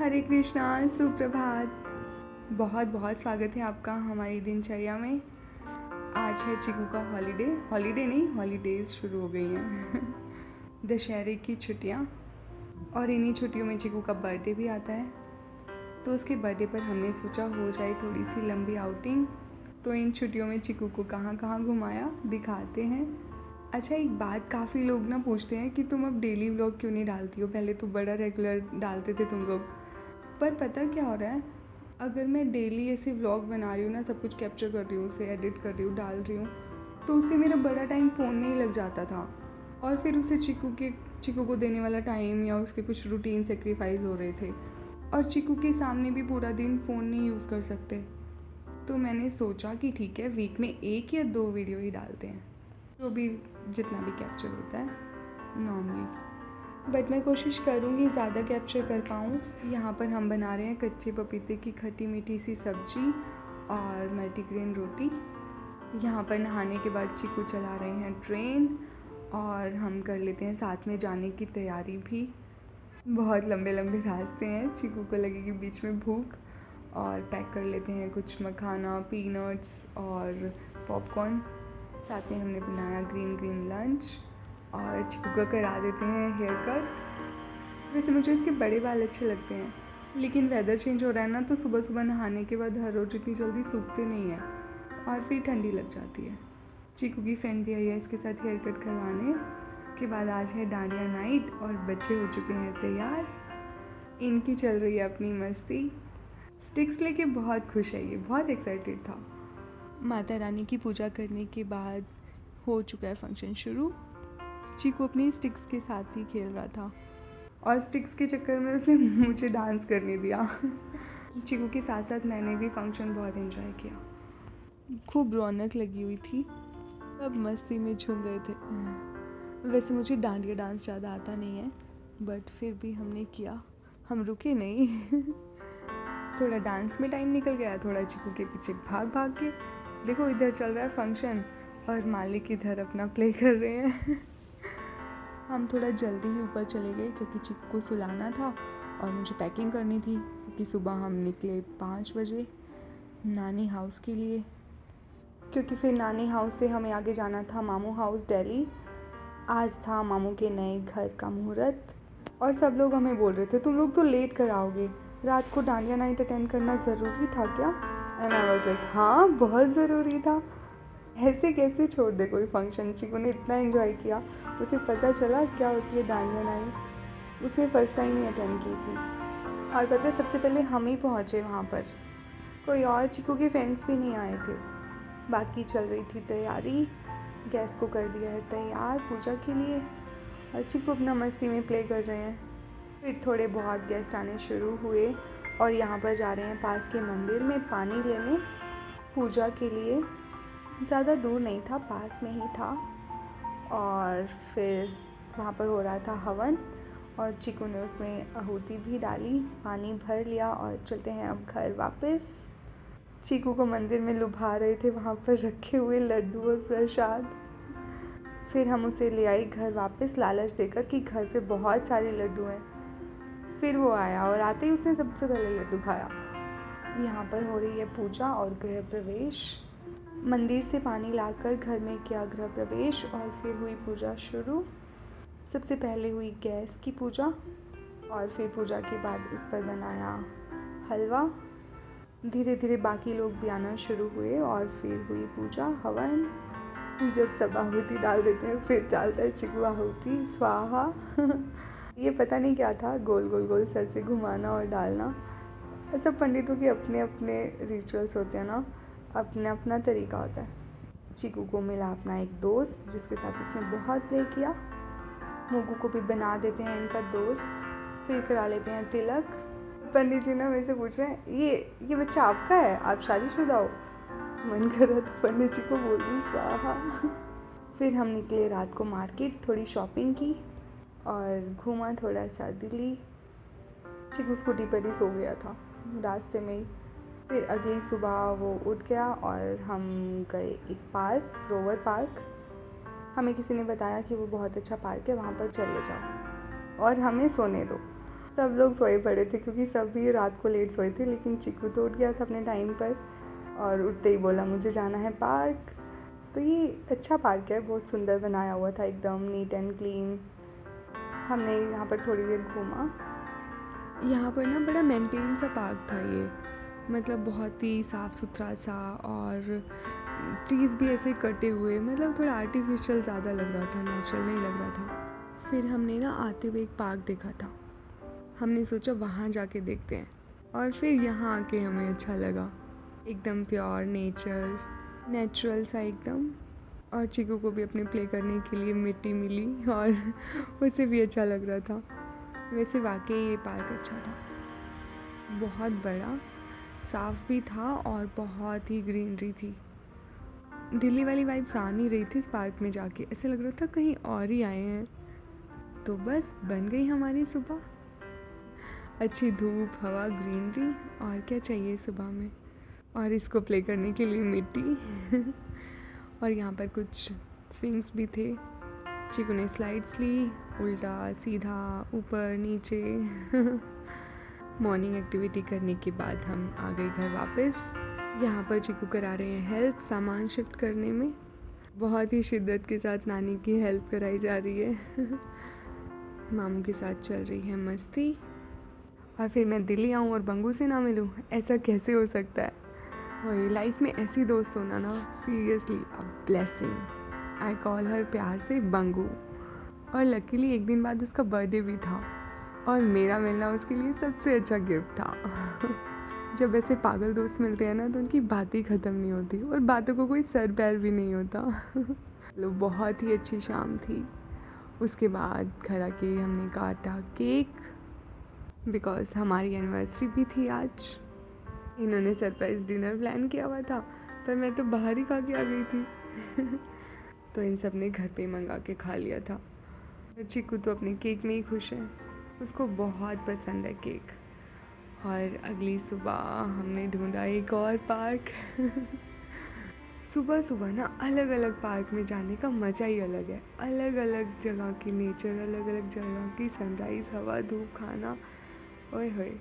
हरे कृष्णा, सुप्रभात। बहुत बहुत स्वागत है आपका हमारी दिनचर्या में। आज है चिकू का हॉलीडे नहीं, हॉलीडेज़ शुरू हो गई हैं। दशहरे की छुट्टियाँ, और इन्हीं छुट्टियों में चिकू का बर्थडे भी आता है। तो उसके बर्थडे पर हमने सोचा हो जाए थोड़ी सी लंबी आउटिंग। तो इन छुट्टियों में चिकू को कहाँ कहाँ घुमाया दिखाते हैं। अच्छा, एक बात काफ़ी लोग ना पूछते हैं कि तुम अब डेली व्लॉग क्यों नहीं डालती हो, पहले तो बड़ा रेगुलर डालते थे तुम लोग। पर पता क्या हो रहा है, अगर मैं डेली ऐसे व्लॉग बना रही हूँ ना, सब कुछ कैप्चर कर रही हूँ, उसे एडिट कर रही हूँ, डाल रही हूँ, तो उससे मेरा बड़ा टाइम फ़ोन में ही लग जाता था। और फिर उसे चिकू को देने वाला टाइम या उसके कुछ रूटीन सेक्रीफाइस हो रहे थे, और चिकू के सामने भी पूरा दिन फ़ोन नहीं यूज़ कर सकते। तो मैंने सोचा कि ठीक है, वीक में 1 या 2 वीडियो ही डालते हैं, जो भी जितना भी कैप्चर होता है नॉर्मली। बट मैं कोशिश करूँगी ज़्यादा कैप्चर कर पाऊँ। यहाँ पर हम बना रहे हैं कच्चे पपीते की खट्टी मीठी सी सब्जी और मल्टीग्रेन रोटी। यहाँ पर नहाने के बाद चिकू चला रहे हैं ट्रेन, और हम कर लेते हैं साथ में जाने की तैयारी भी। बहुत लंबे लंबे रास्ते हैं, चिकू को लगेगी बीच में भूख, और पैक कर लेते हैं कुछ मखाना, पीनट्स और पॉपकॉर्न। साथ में हमने बनाया ग्रीन लंच, और चिकू को करा देते हैं हेयर कट। वैसे मुझे इसके बड़े बाल अच्छे लगते हैं, लेकिन वेदर चेंज हो रहा है ना, तो सुबह सुबह नहाने के बाद हर रोज़ इतनी जल्दी सूखते नहीं हैं, और फिर ठंडी लग जाती है। चिकू की फ्रेंड भी आई है इसके साथ हेयर कट करवाने। इसके बाद आज है डांडिया नाइट, और बच्चे हो चुके हैं तैयार। इनकी चल रही है अपनी मस्ती। स्टिक्स लेके बहुत खुश है, ये बहुत एक्साइटेड था। माता रानी की पूजा करने के बाद हो चुका है फंक्शन शुरू। चिकू अपनी स्टिक्स के साथ ही खेल रहा था, और स्टिक्स के चक्कर में उसने मुझे डांस करने दिया। चिकू के साथ साथ मैंने भी फंक्शन बहुत एंजॉय किया, खूब रौनक लगी हुई थी, सब मस्ती में झूम रहे थे। वैसे मुझे डांडिया डांस ज़्यादा आता नहीं है, बट फिर भी हमने किया, हम रुके नहीं। थोड़ा डांस में टाइम निकल गया, थोड़ा चिकू के पीछे भाग भाग के। देखो, इधर चल रहा है फंक्शन और मालिक इधर अपना प्ले कर रहे हैं। हम थोड़ा जल्दी ही ऊपर चले गए क्योंकि चिकू को सुलाना था और मुझे पैकिंग करनी थी, क्योंकि सुबह हम निकले 5 बजे नानी हाउस के लिए, क्योंकि फिर नानी हाउस से हमें आगे जाना था मामू हाउस दिल्ली। आज था मामू के नए घर का मुहूर्त, और सब लोग हमें बोल रहे थे तुम लोग तो लेट कर आओगे, रात को डांडिया नाइट अटेंड करना ज़रूरी था क्या? एंड आई वाज लाइक, हाँ बहुत ज़रूरी था, ऐसे कैसे छोड़ दे कोई फंक्शन। चिकू ने इतना एंजॉय किया, उसे पता चला क्या होती है डांडिया नाइट। उसने फ़र्स्ट टाइम ही अटेंड की थी, और पता है सबसे पहले हम ही पहुँचे वहाँ पर, कोई और चिकू के फ्रेंड्स भी नहीं आए थे। बाकी चल रही थी तैयारी, गैस को कर दिया है तैयार पूजा के लिए, और चिकू अपना मस्ती में प्ले कर रहे हैं। फिर थोड़े बहुत गेस्ट आने शुरू हुए, और यहाँ पर जा रहे हैं पास के मंदिर में पानी लेने पूजा के लिए। ज़्यादा दूर नहीं था, पास में ही था, और फिर वहाँ पर हो रहा था हवन, और चिकू ने उसमें आहुति भी डाली, पानी भर लिया, और चलते हैं अब घर वापस। चिकू को मंदिर में लुभा रहे थे वहाँ पर रखे हुए लड्डू और प्रसाद। फिर हम उसे ले आई घर वापस, लालच देकर कि घर पे बहुत सारे लड्डू हैं। फिर वो आया, और आते ही उसने सबसे पहले लड्डू खाया। यहाँ पर हो रही है पूजा और गृह प्रवेश। मंदिर से पानी लाकर घर में किया गृह प्रवेश, और फिर हुई पूजा शुरू। सबसे पहले हुई गैस की पूजा, और फिर पूजा के बाद उस पर बनाया हलवा। धीरे धीरे बाकी लोग भी आना शुरू हुए, और फिर हुई पूजा हवन। जब सब आहुति डाल देते हैं फिर डालता है चिकू आहुति स्वाहा। ये पता नहीं क्या था, गोल गोल गोल सर से घुमाना और डालना। सब पंडितों के अपने अपने रिचुअल्स होते हैं ना, अपना अपना तरीका होता है। चिकू को मिला अपना एक दोस्त जिसके साथ उसने बहुत प्ले किया। मोगू को भी बना देते हैं इनका दोस्त, फिर करा लेते हैं तिलक। पंडित जी ना मेरे से पूछ रहे हैं ये बच्चा आपका है, आप शादीशुदा हो? मन कर रहा था पंडित जी को बोल दूँ स्वाहा। फिर हम निकले रात को मार्केट, थोड़ी शॉपिंग की और घूमा थोड़ा सा दिल्ली। चिकू स्कूटी पर ही सो गया था रास्ते में ही। फिर अगली सुबह वो उठ गया, और हम गए एक पार्क, सरोवर पार्क। हमें किसी ने बताया कि वो बहुत अच्छा पार्क है, वहाँ पर चले जाओ और हमें सोने दो। सब लोग सोए पड़े थे क्योंकि सभी रात को लेट सोए थे, लेकिन चिकू तो उठ गया था अपने टाइम पर और उठते ही बोला मुझे जाना है पार्क। तो ये अच्छा पार्क है, बहुत सुंदर बनाया हुआ था, एकदम नीट एंड क्लीन। हमने यहाँ पर थोड़ी देर घूमा। यहाँ पर ना बड़ा मेंटेन सा पार्क था ये, मतलब बहुत ही साफ़ सुथरा सा, और ट्रीज़ भी ऐसे कटे हुए, मतलब थोड़ा आर्टिफिशियल ज़्यादा लग रहा था, नेचुरल नहीं लग रहा था। फिर हमने ना आते हुए एक पार्क देखा था, हमने सोचा वहाँ जाके देखते हैं, और फिर यहाँ आके हमें अच्छा लगा। एकदम प्योर नेचुरल सा एकदम, और चिकू को भी अपने प्ले करने के लिए मिट्टी मिली और उसे भी अच्छा लग रहा था। वैसे वाकई ये पार्क अच्छा था, बहुत बड़ा, साफ़ भी था और बहुत ही ग्रीनरी थी। दिल्ली वाली वाइब्स आ नहीं रही थी इस पार्क में जाके, ऐसे लग रहा था कहीं और ही आए हैं। तो बस बन गई हमारी सुबह, अच्छी धूप, हवा, ग्रीनरी, और क्या चाहिए सुबह में। और इसको प्ले करने के लिए मिट्टी और यहाँ पर कुछ स्विंग्स भी थे। चिकू ने स्लाइड्स ली, उल्टा सीधा, ऊपर नीचे मॉर्निंग एक्टिविटी करने के बाद हम आ गए घर वापस। यहाँ पर चिकू करा रहे हैं हेल्प सामान शिफ्ट करने में, बहुत ही शिद्दत के साथ नानी की हेल्प कराई जा रही है मामू के साथ चल रही है मस्ती। और फिर मैं दिल्ली आऊँ और बंगू से ना मिलूँ, ऐसा कैसे हो सकता है। वही लाइफ में ऐसी दोस्त होना ना, seriously a blessing. I call her प्यार से बंगू। और लकीली एक दिन बाद उसका बर्थडे भी था, और मेरा मिलना उसके लिए सबसे अच्छा गिफ्ट था जब ऐसे पागल दोस्त मिलते हैं ना तो उनकी बात ही ख़त्म नहीं होती, और बातों को कोई सर पैर भी नहीं होता लो, बहुत ही अच्छी शाम थी। उसके बाद घर आके हमने काटा केक, बिकॉज़ हमारी एनिवर्सरी भी थी आज। इन्होंने सरप्राइज़ डिनर प्लान किया हुआ था, पर मैं तो बाहर ही खा के आ गई थी तो इन सब ने घर पे मंगा के खा लिया था। चिकू तो अपने केक में ही खुश है, उसको बहुत पसंद है केक। और अगली सुबह हमने ढूंढा एक और पार्क सुबह सुबह ना अलग अलग पार्क में जाने का मज़ा ही अलग है। अलग अलग जगह की नेचर, अलग अलग जगह की सनराइज़, हवा, धूप, खाना, ओए होए,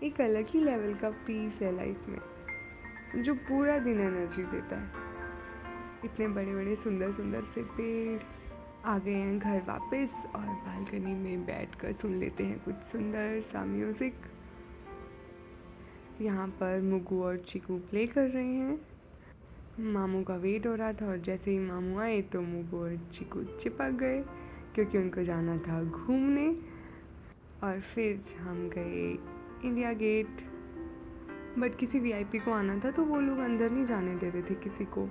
एक अलग ही लेवल का पीस है लाइफ में जो पूरा दिन एनर्जी देता है। इतने बड़े बड़े सुंदर सुंदर से पेड़। आ गए हैं घर वापस, और बालकनी में बैठकर सुन लेते हैं कुछ सुंदर सा म्यूज़िक। यहाँ पर मुगू और चिकू प्ले कर रहे हैं। मामू का वेट हो रहा था, और जैसे ही मामू आए तो मुगू और चिकू चिपक गए क्योंकि उनको जाना था घूमने। और फिर हम गए इंडिया गेट, बट किसी वीआईपी को आना था तो वो लोग अंदर नहीं जाने दे रहे थे किसी को।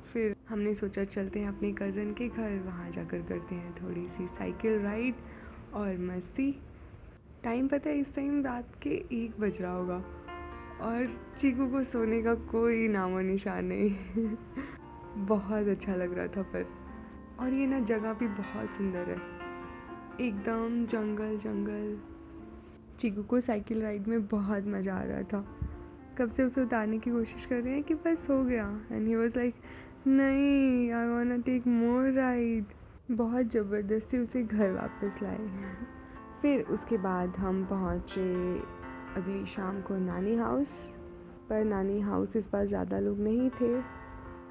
फिर हमने सोचा चलते हैं अपने कज़न के घर, वहाँ जाकर करते हैं थोड़ी सी साइकिल राइड और मस्ती। टाइम पता है इस टाइम रात के 1 बज रहा होगा, और चीकू को सोने का कोई नामो निशान नहीं बहुत अच्छा लग रहा था पर। और ये ना जगह भी बहुत सुंदर है, एकदम जंगल जंगल। चीकू को साइकिल राइड में बहुत मज़ा आ रहा था, कब से उसे उतारने की कोशिश कर रहे हैं कि बस हो गया, एंड ही वाज लाइक नहीं, I want take more ride. बहुत ज़बरदस्ती उसे घर वापस लाए फिर उसके बाद हम पहुँचे अगली शाम को नानी हाउस। पर नानी हाउस इस बार ज़्यादा लोग नहीं थे,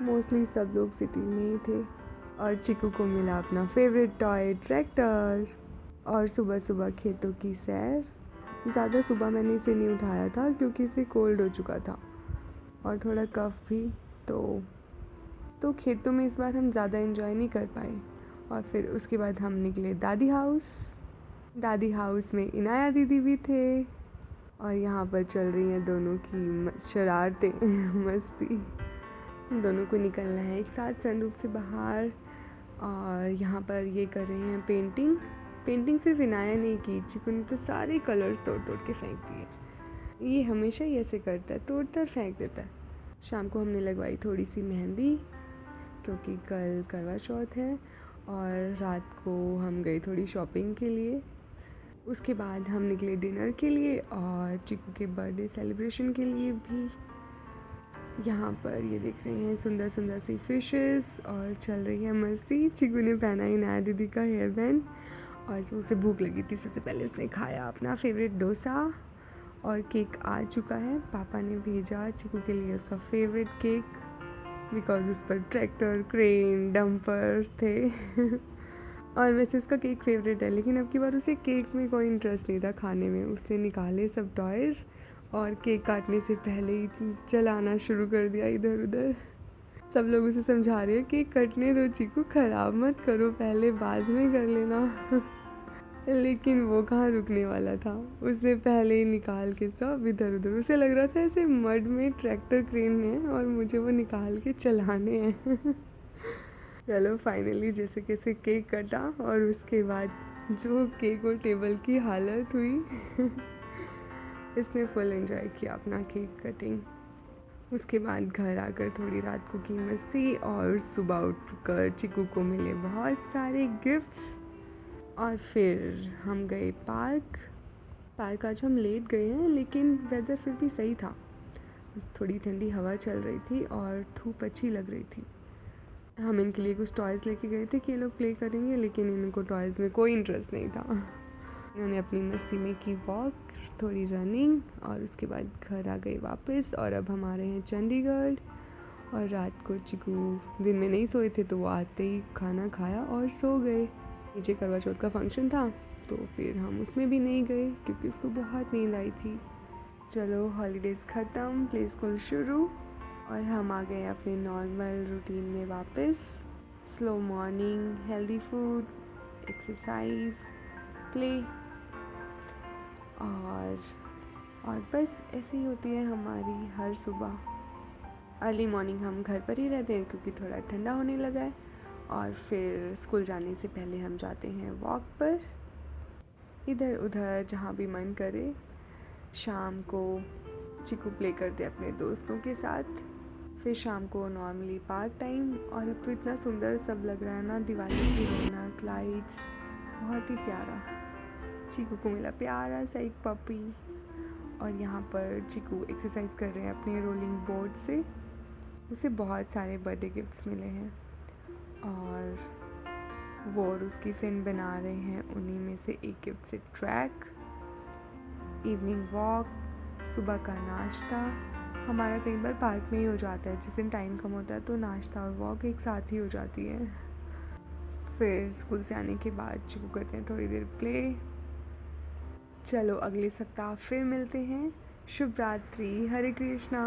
मोस्टली सब लोग सिटी में ही थे। और चिकू को मिला अपना फेवरेट टॉय ट्रैक्टर, और सुबह सुबह खेतों की सैर। ज़्यादा सुबह मैंने इसे नहीं उठाया था क्योंकि इसे कोल्ड हो चुका था और थोड़ा कफ भी, तो खेतों में इस बार हम ज़्यादा एंजॉय नहीं कर पाए। और फिर उसके बाद हम निकले दादी हाउस में इनाया दीदी भी थे, और यहाँ पर चल रही हैं दोनों की शरारतें मस्ती। दोनों को निकलना है एक साथ सनरूफ से बाहर, और यहाँ पर ये कर रहे हैं पेंटिंग सिर्फ इनाया नहीं की, चिकू ने तो सारे कलर्स तोड़ तोड़ के फेंक दिए। ये हमेशा ही ऐसे करता है, तोड़ता और फेंक देता है। शाम को हमने लगवाई थोड़ी सी मेहंदी क्योंकि कल करवा चौथ है, और रात को हम गए थोड़ी शॉपिंग के लिए। उसके बाद हम निकले डिनर के लिए और चिकू के बर्थडे सेलिब्रेशन के लिए भी। यहाँ पर ये देख रहे हैं सुंदर सुंदर सी फिशेस, और चल रही है मस्ती। चिकू ने पहना ही नया दीदी का हेयर बैंड, और उसे भूख लगी थी। सबसे पहले उसने खाया अपना फेवरेट डोसा और केक आ चुका है। पापा ने भेजा चिकू के लिए उसका फेवरेट केक, बिकॉज उस पर ट्रैक्टर, क्रेन, डंपर थे और वैसे उसका केक फेवरेट है, लेकिन अब की बार उसे केक में कोई इंटरेस्ट नहीं था खाने में। उसने निकाले सब टॉयज़ और केक काटने से पहले ही चलाना शुरू कर दिया इधर उधर। सब लोग उसे समझा रहे हैं केक कटने दो चिकू, ख़राब मत करो, पहले बाद में कर लेना लेकिन वो कहाँ रुकने वाला था। उसने पहले ही निकाल के सब इधर उधर, उसे लग रहा था ऐसे मड में ट्रैक्टर क्रेन है और मुझे वो निकाल के चलाने हैं चलो फाइनली जैसे कैसे केक कटा और उसके बाद जो केक और टेबल की हालत हुई इसने फुल एंजॉय किया अपना केक कटिंग। उसके बाद घर आकर थोड़ी रात को की मस्ती और सुबह उठकर चिकू को मिले बहुत सारे गिफ्ट्स। और फिर हम गए पार्क आज हम लेट गए हैं, लेकिन वेदर फिर भी सही था। थोड़ी ठंडी हवा चल रही थी और धूप अच्छी लग रही थी। हम इनके लिए कुछ टॉयज़ लेके गए थे कि ये लोग प्ले करेंगे, लेकिन इनको टॉयज़ में कोई इंटरेस्ट नहीं था इन्होंने अपनी मस्ती में की वॉक, थोड़ी रनिंग और उसके बाद घर आ गए वापस। और अब हम आ रहे हैं चंडीगढ़। और रात को चिकू दिन में नहीं सोए थे तो वो आते ही खाना खाया और सो गए। नीचे करवा चौथ का फंक्शन था तो फिर हम उसमें भी नहीं गए क्योंकि उसको बहुत नींद आई थी। चलो हॉलीडेज़ ख़त्म, प्ले स्कूल शुरू और हम आ गए अपने नॉर्मल रूटीन में वापस। Slow morning, healthy food, exercise, play और बस ऐसे ही होती है हमारी हर सुबह। अर्ली मॉर्निंग हम घर पर ही रहते हैं क्योंकि थोड़ा ठंडा होने लगा है। और फिर स्कूल जाने से पहले हम जाते हैं वॉक पर, इधर उधर जहाँ भी मन करे। शाम को चिकू प्ले करते अपने दोस्तों के साथ। फिर शाम को नॉर्मली पार्क टाइम। और अब तो इतना सुंदर सब लग रहा है ना, दिवाली की रौनक, लाइट्स, बहुत ही प्यारा। चिकू को मिला प्यारा सा एक पपी। और यहाँ पर चिकू एक्सरसाइज कर रहे हैं अपने रोलिंग बोर्ड से। उसे बहुत सारे बर्थडे गिफ्ट्स मिले हैं और वो और उसकी फ्रेंड बना रहे हैं उन्हीं में से एक गिफ्ट से ट्रैक। इवनिंग वॉक, सुबह का नाश्ता हमारा कई बार पार्क में ही हो जाता है। जिस दिन टाइम कम होता है तो नाश्ता और वॉक एक साथ ही हो जाती है। फिर स्कूल से आने के बाद चिकू करते हैं थोड़ी देर प्ले। चलो अगले सप्ताह फिर मिलते हैं। शुभ रात्रि, हरे कृष्णा।